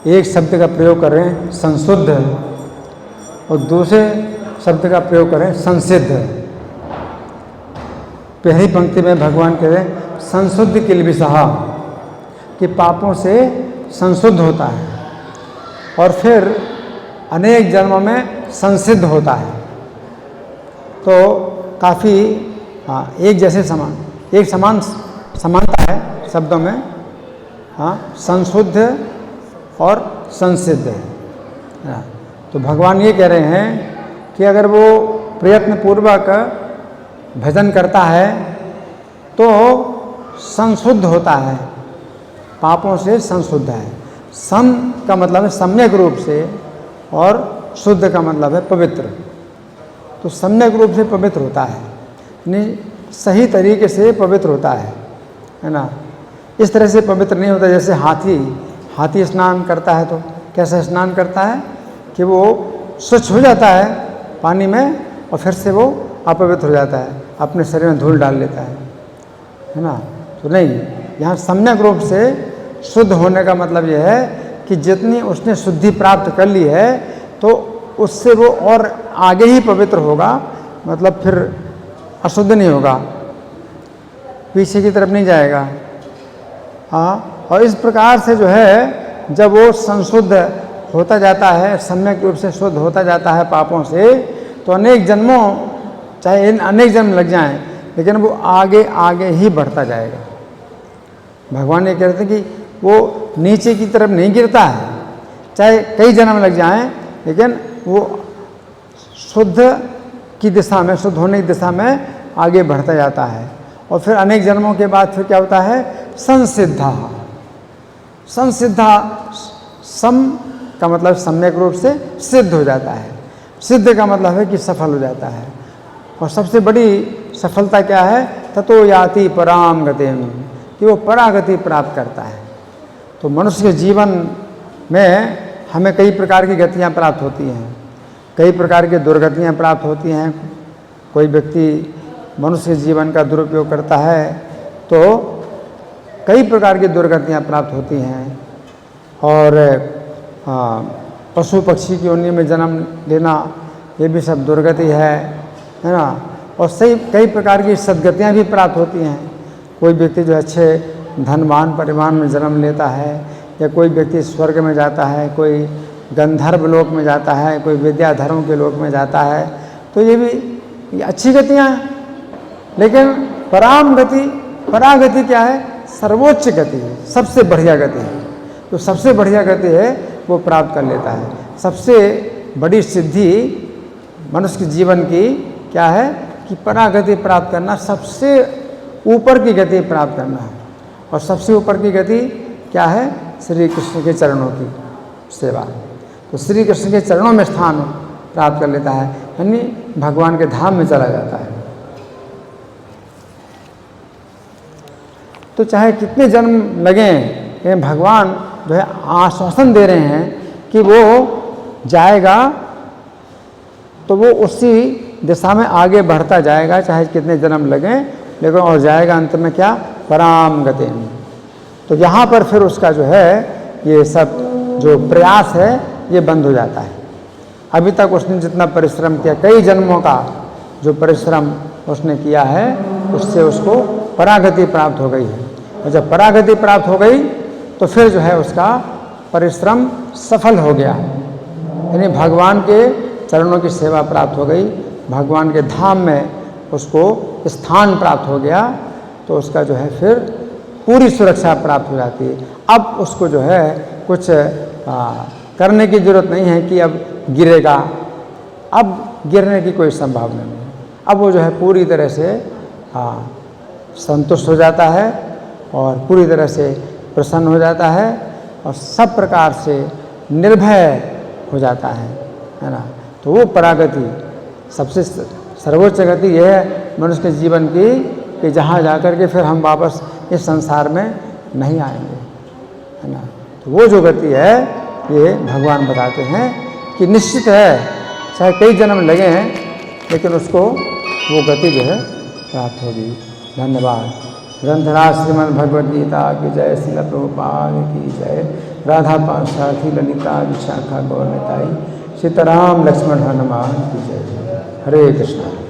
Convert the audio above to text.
एक शब्द का प्रयोग कर रहे हैं संशुद्ध और दूसरे शब्द का प्रयोग कर रहे हैं संसिद्ध। पहली पंक्ति में भगवान कह रहे हैं संशुद्ध किल्बिषः, कि पापों से संशुद्ध होता है, और फिर अनेक जन्मों में संसिद्ध होता है। तो काफ़ी एक जैसे समानता है शब्दों में। संशुद्ध और संसिद्ध है। तो भगवान ये कह रहे हैं कि अगर वो प्रयत्न पूर्वक भजन करता है तो संशुद्ध होता है, पापों से संशुद्ध है। सम का मतलब है सम्यक रूप से, और शुद्ध का मतलब है पवित्र। तो सम्यक रूप से पवित्र होता है, यानी सही तरीके से पवित्र होता है ना। इस तरह से पवित्र नहीं होता जैसे हाथी स्नान करता है। तो कैसे स्नान करता है कि वो स्वच्छ हो जाता है पानी में, और फिर से वो अपवित्र हो जाता है, अपने शरीर में धूल डाल लेता है ना। तो नहीं, यहाँ सम्यक रूप से शुद्ध होने का मतलब यह है कि जितनी उसने शुद्धि प्राप्त कर ली है तो उससे वो और आगे ही पवित्र होगा, मतलब फिर अशुद्ध नहीं होगा, पीछे की तरफ नहीं जाएगा। और इस प्रकार से जो है जब वो संशुद्ध होता जाता है, सम्यक रूप से शुद्ध होता जाता है पापों से, तो अनेक जन्मों, चाहे अनेक जन्म लग जाएं, लेकिन वो आगे आगे ही बढ़ता जाएगा। भगवान ये कहते हैं कि वो नीचे की तरफ नहीं गिरता है, चाहे कई जन्म लग जाएं, लेकिन वो शुद्ध की दिशा में, शुद्ध होने की दिशा में आगे बढ़ता जाता है। और फिर अनेक जन्मों के बाद फिर क्या होता है, संसिद्धा। सम का मतलब सम्यक रूप से सिद्ध हो जाता है। सिद्ध का मतलब है कि सफल हो जाता है। और सबसे बड़ी सफलता क्या है, ततो याति पराम गतिम, कि वो परागति प्राप्त करता है। तो मनुष्य के जीवन में हमें कई प्रकार की गतियाँ प्राप्त होती हैं, कई प्रकार की दुर्गतियाँ प्राप्त होती हैं। कोई व्यक्ति मनुष्य के जीवन का दुरुपयोग करता है तो कई प्रकार की दुर्गतियाँ प्राप्त होती हैं। और पशु पक्षी की योनि में जन्म लेना, ये भी सब दुर्गति है ना। और कई प्रकार की सद्गतियाँ भी प्राप्त होती हैं। कोई व्यक्ति जो अच्छे धनवान परिवार में जन्म लेता है, या कोई व्यक्ति स्वर्ग में जाता है, कोई गंधर्व लोक में जाता है, कोई विद्याधरों के लोक में जाता है। तो ये भी अच्छी गतियाँ हैं। लेकिन परागति क्या है, सर्वोच्च गति है, सबसे बढ़िया गति है। तो सबसे बढ़िया गति है वो प्राप्त कर लेता है। सबसे बड़ी सिद्धि मनुष्य के जीवन की क्या है कि परागति प्राप्त करना, सबसे ऊपर की गति प्राप्त करना है। और सबसे ऊपर की गति क्या है, श्री कृष्ण के चरणों की सेवा। तो श्री कृष्ण के चरणों में स्थान प्राप्त कर लेता है, यानी भगवान के धाम में चला जाता है। तो चाहे कितने जन्म लगें, भगवान जो है आश्वासन दे रहे हैं कि वो जाएगा, तो वो उसी दिशा में आगे बढ़ता जाएगा, चाहे कितने जन्म लगें, लेकिन और जाएगा अंत में क्या, पराम गति। तो यहाँ पर फिर उसका जो है ये सब जो प्रयास है ये बंद हो जाता है। अभी तक उसने जितना परिश्रम किया, कई जन्मों का जो परिश्रम उसने किया है, उससे उसको परागति प्राप्त हो गई है। और जब परागति प्राप्त हो गई तो फिर जो है उसका परिश्रम सफल हो गया, यानी भगवान के चरणों की सेवा प्राप्त हो गई, भगवान के धाम में उसको स्थान प्राप्त हो गया। तो उसका जो है फिर पूरी सुरक्षा प्राप्त हो जाती है। अब उसको जो है कुछ करने की ज़रूरत नहीं है कि अब गिरेगा, अब गिरने की कोई संभावना नहीं। अब वो जो है पूरी तरह से संतुष्ट हो जाता है और पूरी तरह से प्रसन्न हो जाता है और सब प्रकार से निर्भय हो जाता है ना। तो वो परागति सबसे सर्वोच्च गति यह है मनुष्य के जीवन की, कि जहाँ जाकर के फिर हम वापस इस संसार में नहीं आएंगे, है ना। तो वो जो गति है ये भगवान बताते हैं कि निश्चित है, चाहे कई जन्म लगे हैं, लेकिन उसको वो गति जो है प्राप्त होगी। धन्यवाद। ग्रंथराज श्रीमद् भगवद गीता की जय, श्रील प्रभुपाद की जय। राधा पाशार्थी ललिता विशाखा गौर निताई, सीताराम लक्ष्मण हनुमान की जय। हरे कृष्णा।